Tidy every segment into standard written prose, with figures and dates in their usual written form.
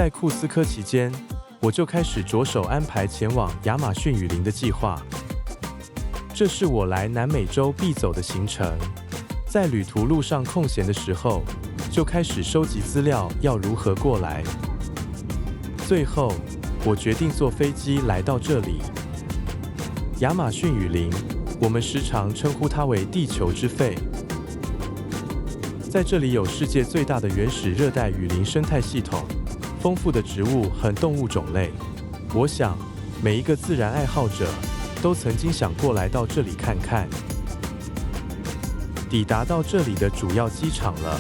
在库斯科期间，我就开始着手安排前往亚马逊雨林的计划。这是我来南美洲必走的行程。在旅途路上空闲的时候，就开始收集资料，要如何过来。最后，我决定坐飞机来到这里。亚马逊雨林，我们时常称呼它为地球之肺。在这里有世界最大的原始热带雨林生态系统，丰富的植物和动物种类。我想，每一个自然爱好者都曾经想过来到这里看看。抵达到这里的主要机场了。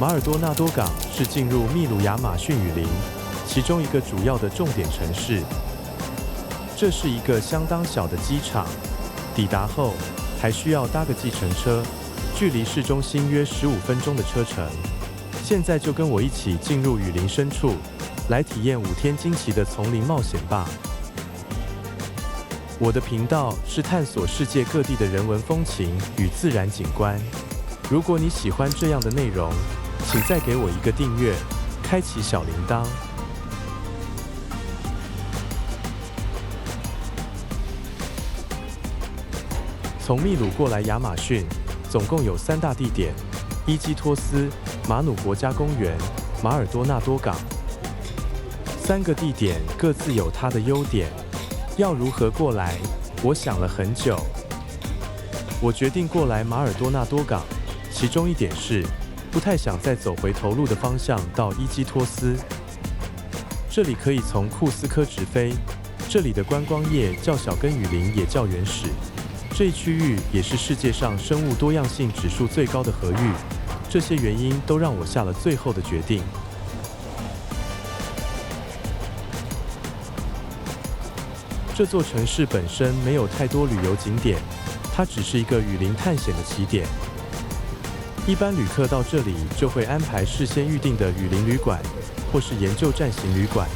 马尔多纳多港是进入秘鲁亚马逊雨林其中一个主要的重点城市。这是一个相当小的机场，抵达后还需要搭个计程车，距离市中心约15分钟的车程。现在就跟我一起进入雨林深处，来体验5天惊奇的丛林冒险吧。我的频道是探索世界各地的人文风情与自然景观。如果你喜欢这样的内容，请再给我一个订阅，开启小铃铛。从秘鲁过来亚马逊，总共有3大地点：伊基托斯、马努国家公园、马尔多纳多港。3个地点各自有它的优点。要如何过来？我想了很久。我决定过来马尔多纳多港，其中一点是不太想再走回头路的方向到伊基托斯。这里可以从库斯科直飞，这里的观光业较小，跟雨林也较原始。这一区域也是世界上生物多样性指数最高的河域。这些原因都让我下了最后的决定。这座城市本身没有太多旅游景点，它只是一个雨林探险的起点。一般旅客到这里就会安排事先预定的雨林旅馆，或是研究站型旅馆。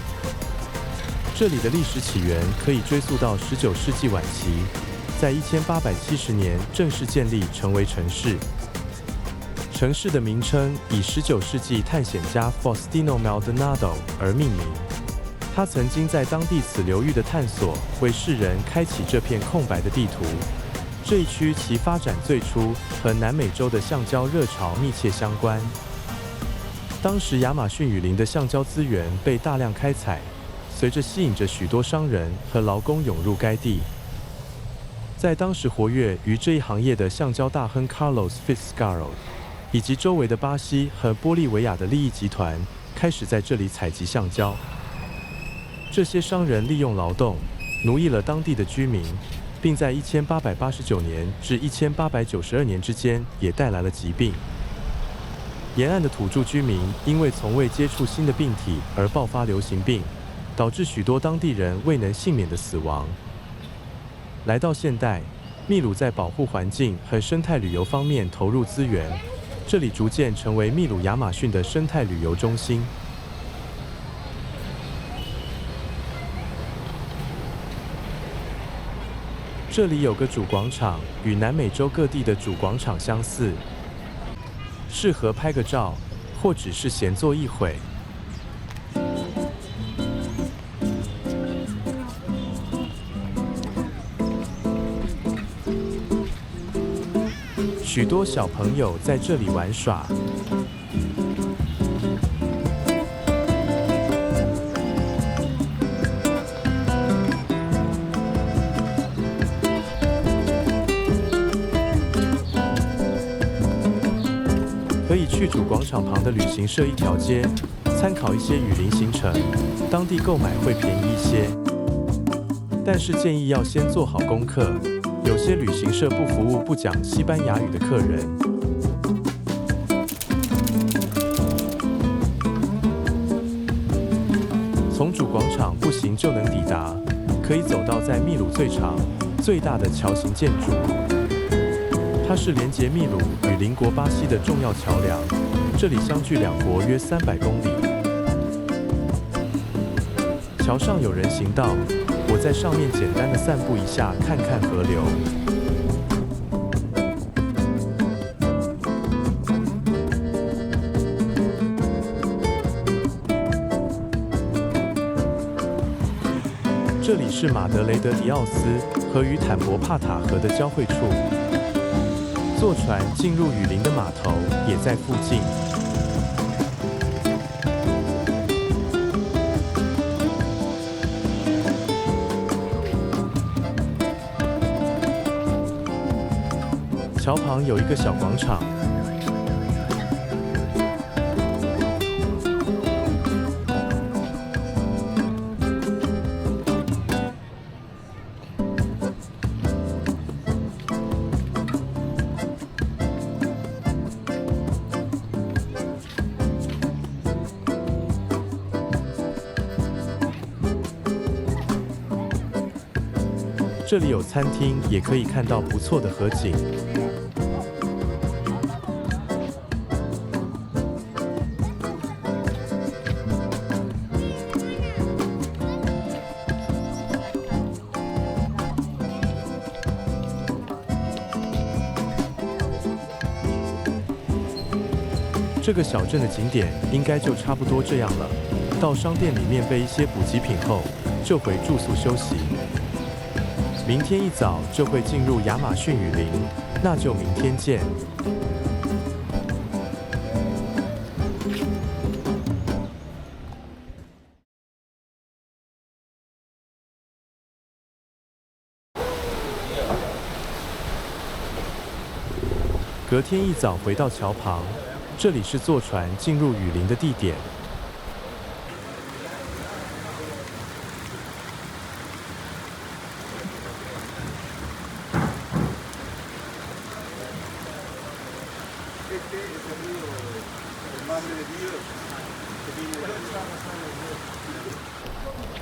这里的历史起源可以追溯到19世纪晚期，在1870年正式建立成为城市。城市的名称以19世纪探险家 Faustino Maldonado 而命名。他曾经在当地此流域的探索，为世人开启这片空白的地图。这一区其发展最初和南美洲的橡胶热潮密切相关。当时亚马逊雨林的橡胶资源被大量开采，随着吸引着许多商人和劳工涌入该地。在当时活跃于这一行业的橡胶大亨 Carlos Fitzgerald 以及周围的巴西和玻利维亚的利益集团开始在这里采集橡胶。这些商人利用劳动，奴役了当地的居民，并在1889年至1892年之间也带来了疾病。沿岸的土著居民因为从未接触新的病体而爆发流行病，导致许多当地人未能幸免的死亡。来到现代，秘鲁在保护环境和生态旅游方面投入资源，这里逐渐成为秘鲁亚马逊的生态旅游中心。这里有个主广场，与南美洲各地的主广场相似，适合拍个照，或只是闲坐一会。许多小朋友在这里玩耍。可以去主广场旁的旅行社一条街，参考一些雨林行程，当地购买会便宜一些。但是建议要先做好功课，有些旅行社不服务不讲西班牙语的客人。从主广场步行就能抵达，可以走到在秘鲁最长、最大的桥形建筑。它是连接秘鲁与邻国巴西的重要桥梁，这里相距两国约300公里。桥上有人行道，我在上面简单的散步一下，看看河流。这里是马德雷德迪奥斯河与坦博帕塔河的交汇处，坐船进入雨林的码头也在附近。桥旁有一个小广场。这里有餐厅，也可以看到不错的河景。这个小镇的景点应该就差不多这样了。到商店里面备一些补给品后，就回住宿休息。明天一早就会进入亚马逊雨林，那就明天见。隔天一早回到桥旁，这里是坐船进入雨林的地点。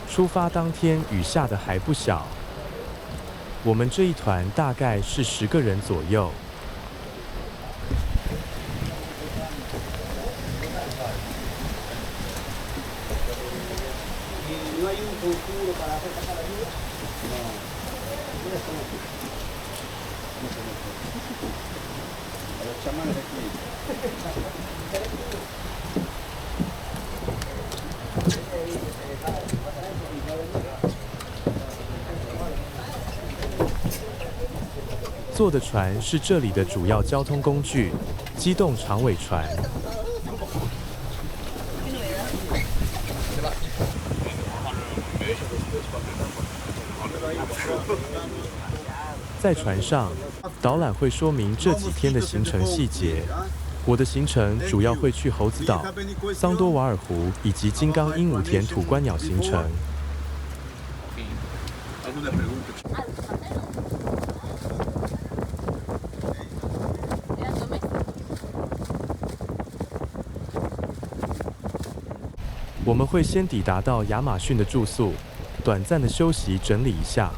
出发当天雨下的还不小，我们这一团大概是10个人左右。坐的船是这里的主要交通工具，机动长尾船。在船上，导览会说明这几天的行程细节。我的行程主要会去猴子岛、桑多瓦尔湖以及金刚鹦鹉田土观鸟行程。我们会先抵达到亚马逊的住宿，短暂的休息整理一下。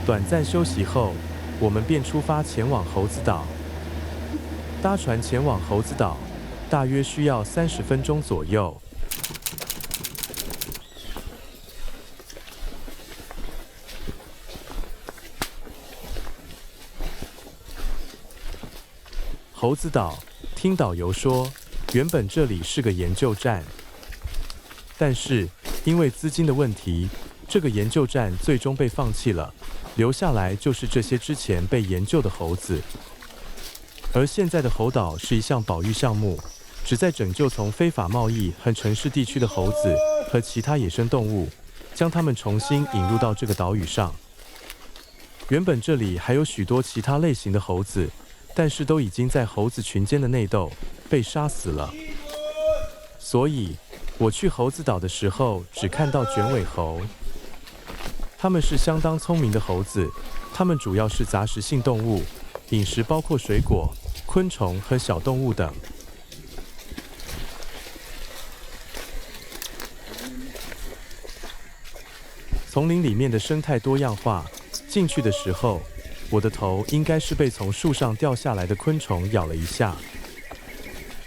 短暂休息后，我们便出发前往猴子岛。搭船前往猴子岛，大约需要30分钟左右。猴子岛，听导游说，原本这里是个研究站，但是因为资金的问题，这个研究站最终被放弃了。留下来就是这些之前被研究的猴子，而现在的猴岛是一项保育项目，旨在拯救从非法贸易和城市地区的猴子和其他野生动物，将它们重新引入到这个岛屿上。原本这里还有许多其他类型的猴子，但是都已经在猴子群间的内斗被杀死了。所以我去猴子岛的时候，只看到卷尾猴。它们是相当聪明的猴子，它们主要是杂食性动物，饮食包括水果、昆虫和小动物等。从丛林里面的生态多样化，进去的时候，我的头应该是被从树上掉下来的昆虫咬了一下。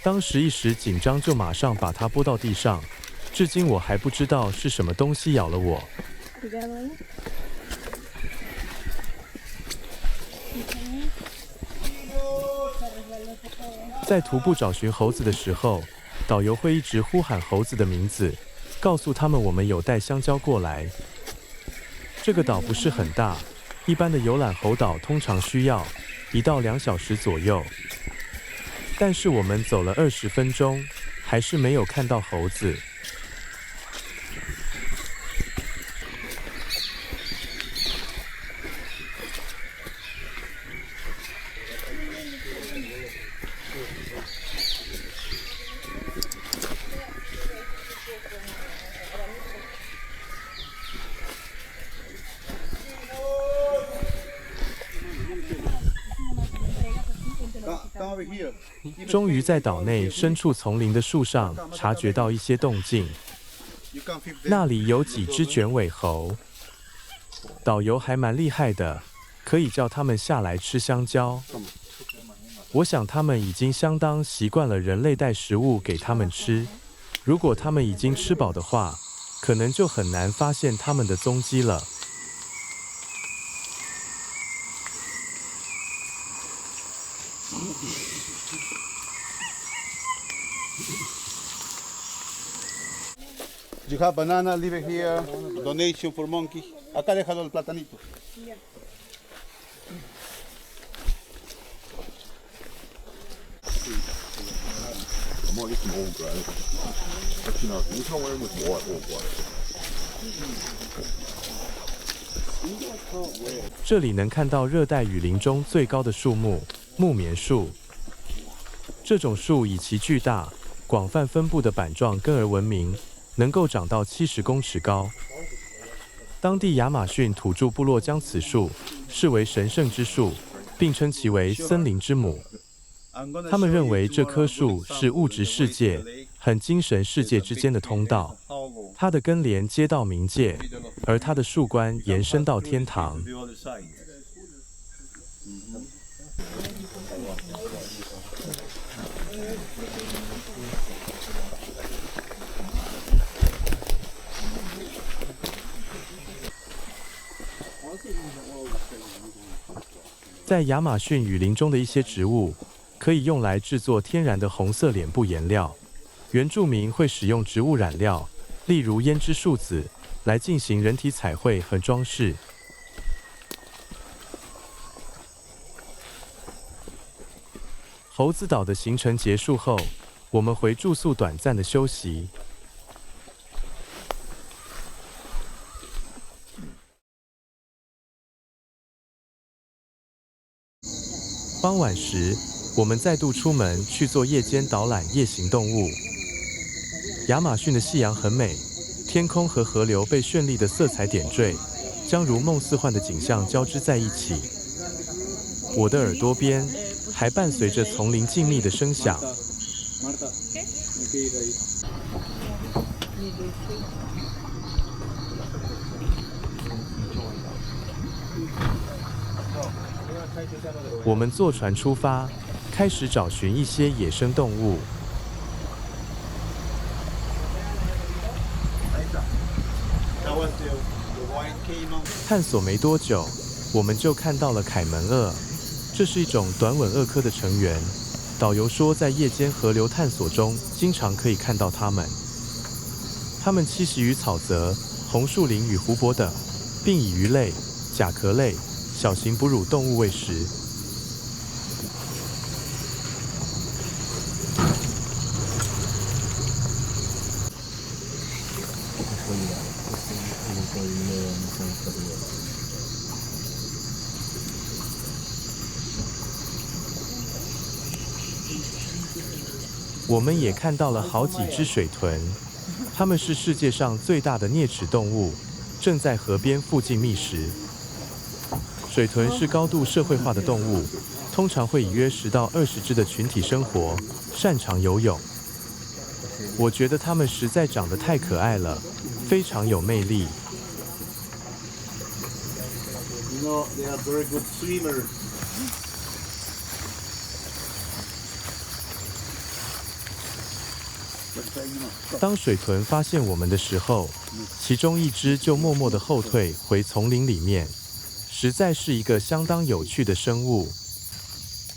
当时一时紧张，就马上把它拨到地上。至今我还不知道是什么东西咬了我。在徒步找寻猴子的时候，导游会一直呼喊猴子的名字，告诉他们我们有带香蕉过来。这个岛不是很大，一般的游览猴岛通常需要1到2小时左右。但是我们走了20分钟，还是没有看到猴子。终于在岛内深处丛林的树上察觉到一些动静，那里有几只卷尾猴。导游还蛮厉害的，可以叫他们下来吃香蕉。我想他们已经相当习惯了人类带食物给他们吃，如果他们已经吃饱的话，可能就很难发现他们的踪迹了。You have banana, leave it here. Donation for monkey. Acá déjalo el platanito. Yeah. 这里能看到热带雨林中最高的树木——木棉树。这种树以其巨大、广泛分布的板状根而闻名，能够长到70公尺高。当地亚马逊土著部落将此树视为神圣之树，并称其为森林之母。他们认为这棵树是物质世界和精神世界之间的通道，它的根连接到冥界，而它的树冠延伸到天堂。在亚马逊雨林中的一些植物，可以用来制作天然的红色脸部颜料。原住民会使用植物染料，例如胭脂树籽，来进行人体彩绘和装饰。猴子岛的行程结束后，我们回住宿短暂的休息。傍晚时，我们再度出门去做夜间导览夜行动物。亚马逊的夕阳很美，天空和河流被绚丽的色彩点缀，将如梦似幻的景象交织在一起。我的耳朵边还伴随着丛林静谧的声响。我们坐船出发，开始找寻一些野生动物。探索没多久，我们就看到了凯门鳄，这是一种短吻鳄科的成员。导游说，在夜间河流探索中，经常可以看到它们。它们栖息于草泽、红树林与湖泊等，并以鱼类、甲壳类、小型哺乳动物为食。我们也看到了好几只水豚，它们是世界上最大的啮齿动物，正在河边附近觅食。水豚是高度社会化的动物，通常会以约10到20只的群体生活，擅长游泳。我觉得它们实在长得太可爱了，非常有魅力。So they are very good swimmers. 当水豚发现我们的时候，其中一只就默默地后退回丛林里面，实在是一个相当有趣的生物。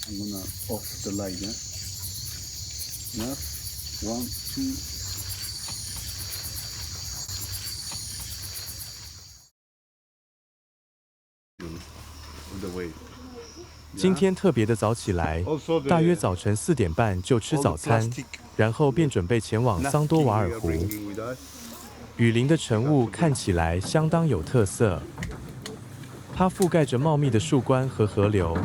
I'm gonna off the light, yeah? Yeah? 1, 2. 今天特别的早起来，大约早晨4点半就吃早餐，然后便准备前往桑多瓦尔湖。雨林的晨雾看起来相当有特色，它覆盖着茂密的树冠和河流，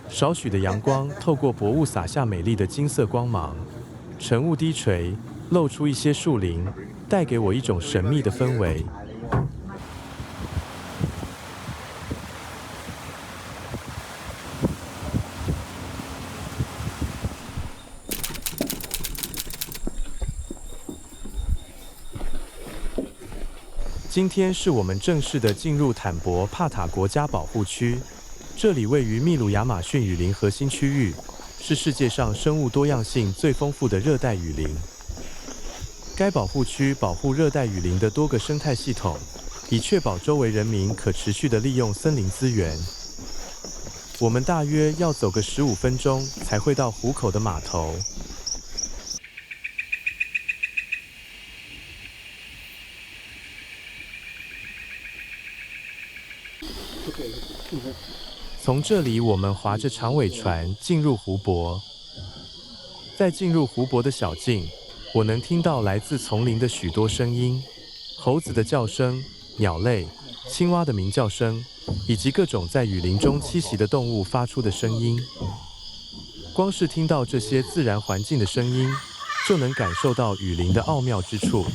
少许的阳光透过薄雾洒下美丽的金色光芒，晨雾低垂，露出一些树林，带给我一种神秘的氛围。今天是我们正式的进入坦博帕塔国家保护区，这里位于秘鲁亚马逊雨林核心区域，是世界上生物多样性最丰富的热带雨林。该保护区保护热带雨林的多个生态系统，以确保周围人民可持续地利用森林资源。我们大约要走个15分钟才会到湖口的码头。从这里，我们划着长尾船进入湖泊。在进入湖泊的小径，我能听到来自丛林的许多声音：猴子的叫声、鸟类、青蛙的鸣叫声，以及各种在雨林中栖息的动物发出的声音。光是听到这些自然环境的声音，就能感受到雨林的奥妙之处。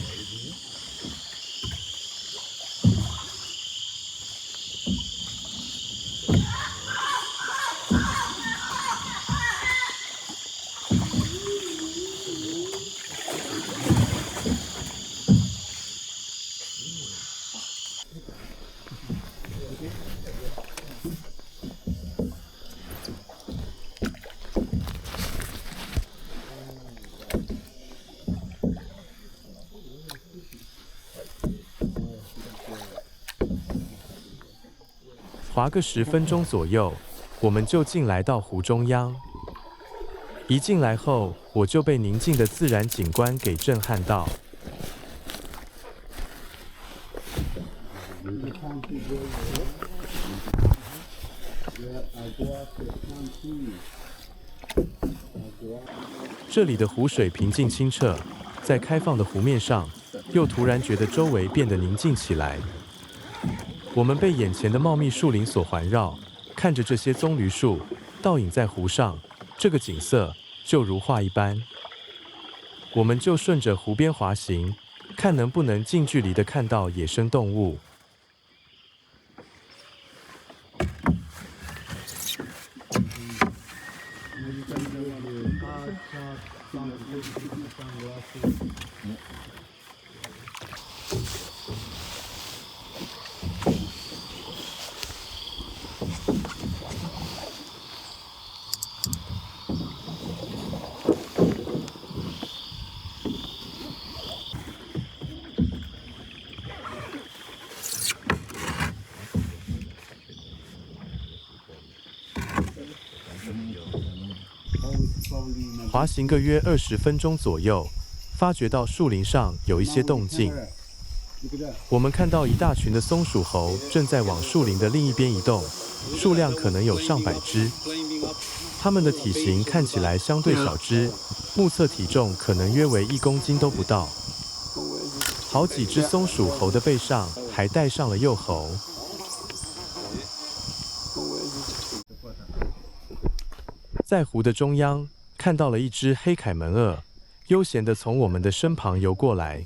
划个10分钟左右，我们就进来到湖中央。一进来后，我就被宁静的自然景观给震撼到。这里的湖水平静清澈，在开放的湖面上，又突然觉得周围变得宁静起来。我们被眼前的茂密树林所环绕，看着这些棕榈树倒影在湖上，这个景色就如画一般。我们就顺着湖边滑行，看能不能近距离地看到野生动物。滑行个约20分钟左右，发觉到树林上有一些动静。我们看到一大群的松鼠猴正在往树林的另一边移动，数量可能有上百只。它们的体型看起来相对小只，目测体重可能约为1公斤都不到。好几只松鼠猴的背上还带上了幼猴。在湖的中央，看到了一只黑凯门鳄，悠闲地从我们的身旁游过来。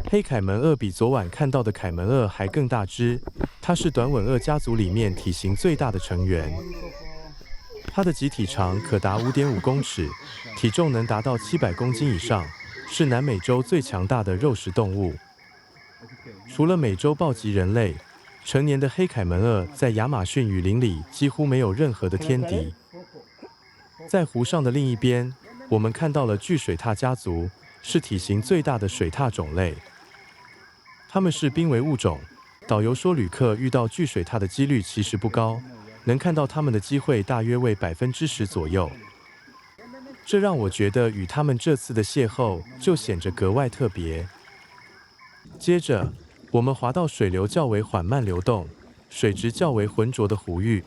黑凯门鳄比昨晚看到的凯门鳄还更大只，它是短吻鳄家族里面体型最大的成员。它的集体长可达5.5公尺，体重能达到700公斤以上，是南美洲最强大的肉食动物。除了美洲暴击人类，成年的黑凯门鳄在亚马逊雨林里几乎没有任何的天敌。在湖上的另一边，我们看到了巨水獭家族，是体型最大的水獭种类。它们是濒危物种，导游说旅客遇到巨水獭的几率其实不高，能看到它们的机会大约为10%左右。这让我觉得与它们这次的邂逅就显着格外特别。接着，我们滑到水流较为缓慢流动、水质较为浑浊的湖域。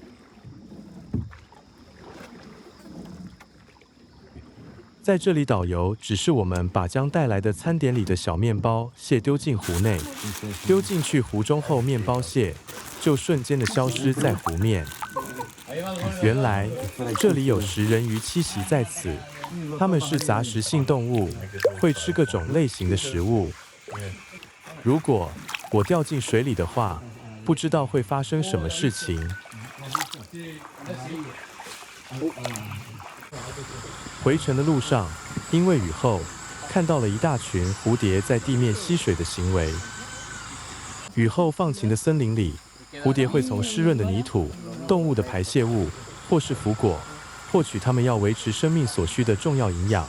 在这里，导游指示我们把将带来的餐点里的小面包屑丢进湖内，丢进去湖中后，面包屑就瞬间的消失在湖面。原来这里有食人鱼栖息在此，它们是杂食性动物，会吃各种类型的食物。如果我掉进水里的话，不知道会发生什么事情。回程的路上，因为雨后，看到了一大群蝴蝶在地面吸水的行为。雨后放晴的森林里，蝴蝶会从湿润的泥土、动物的排泄物或是腐果，获取它们要维持生命所需的重要营养。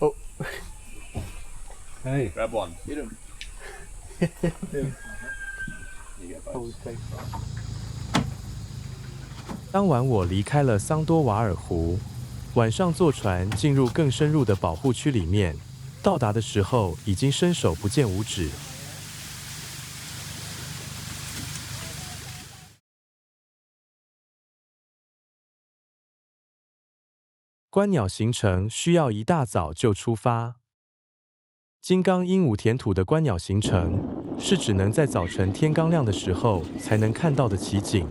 Oh. Hey. Grab one. Hit him. You get both. 当晚我离开了桑多瓦尔湖，晚上坐船进入更深入的保护区里面，到达的时候已经伸手不见五指。观鸟行程需要一大早就出发。金刚鹦鹉填土的观鸟行程是只能在早晨天刚亮的时候才能看到的奇景。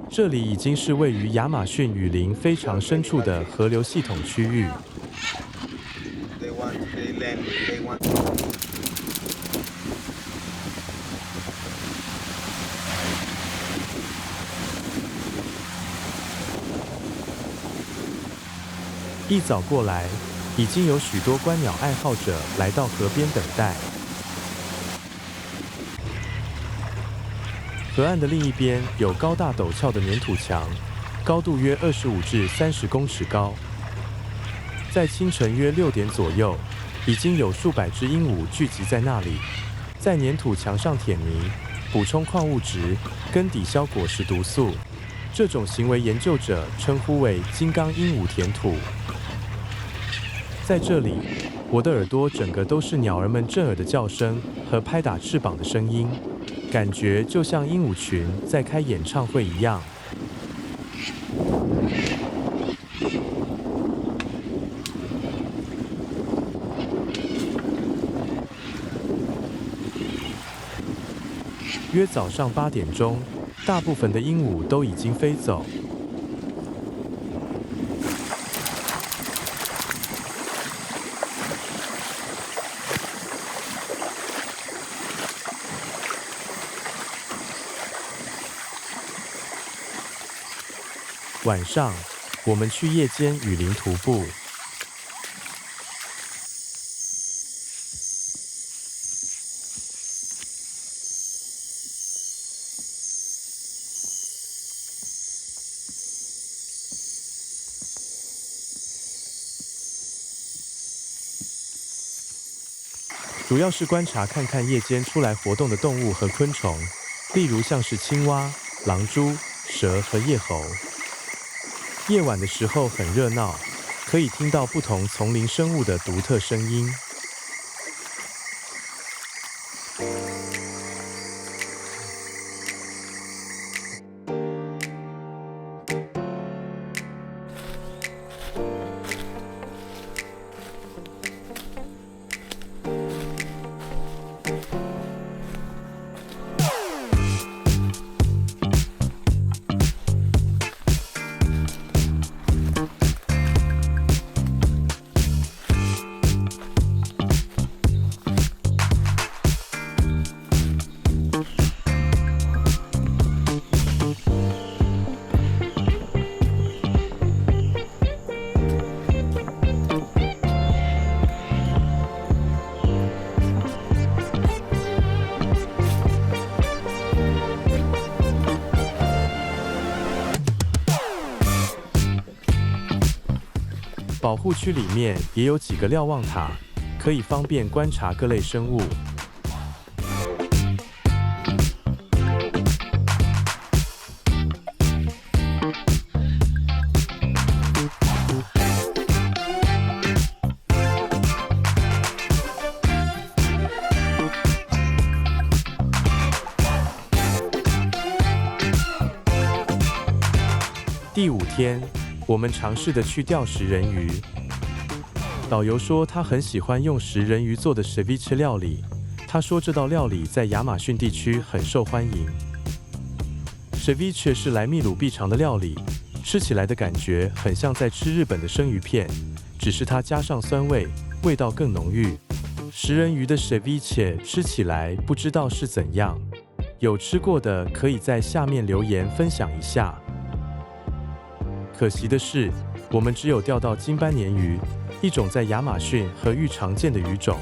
这里已经是位于亚马逊雨林非常深处的河流系统区域。一早过来，已经有许多观鸟爱好者来到河边等待。河岸的另一边有高大陡峭的粘土墙，高度约25至30公尺高。在清晨约6点左右，已经有数百只鹦鹉聚集在那里，在粘土墙上舔泥，补充矿物质，跟抵消果实毒素。这种行为研究者称呼为金刚鹦鹉填土。在这里，我的耳朵整个都是鸟儿们震耳的叫声和拍打翅膀的声音，感觉就像鹦鹉群在开演唱会一样。约早上8点钟，大部分的鹦鹉都已经飞走。晚上，我们去夜间雨林徒步。主要是观察看看夜间出来活动的动物和昆虫，例如像是青蛙、狼蛛、蛇和叶猴。夜晚的时候很热闹，可以听到不同丛林生物的独特声音。保护区里面也有几个瞭望塔，可以方便观察各类生物。第5天，我们尝试的去钓食人鱼。导游说他很喜欢用食人鱼做的 ceviche 料理，他说这道料理在亚马逊地区很受欢迎。ceviche 是来秘鲁必尝的料理，吃起来的感觉很像在吃日本的生鱼片，只是它加上酸味，味道更浓郁。食人鱼的 ceviche 吃起来不知道是怎样，有吃过的可以在下面留言分享一下。可惜的是，我们只有钓到金斑鲶鱼，一种在亚马逊和域常见的鱼种。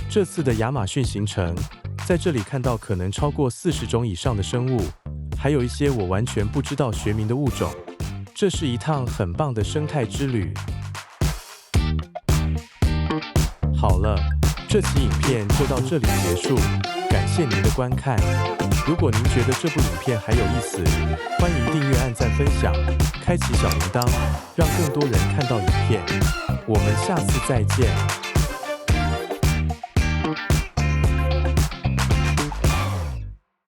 这次的亚马逊行程，在这里看到可能超过40种以上的生物，还有一些我完全不知道学名的物种。这是一趟很棒的生态之旅。好了，这期影片就到这里结束，感谢您的观看。如果您觉得这部影片还有意思，欢迎订阅、按赞、分享，开启小铃铛，让更多人看到影片。我们下次再见。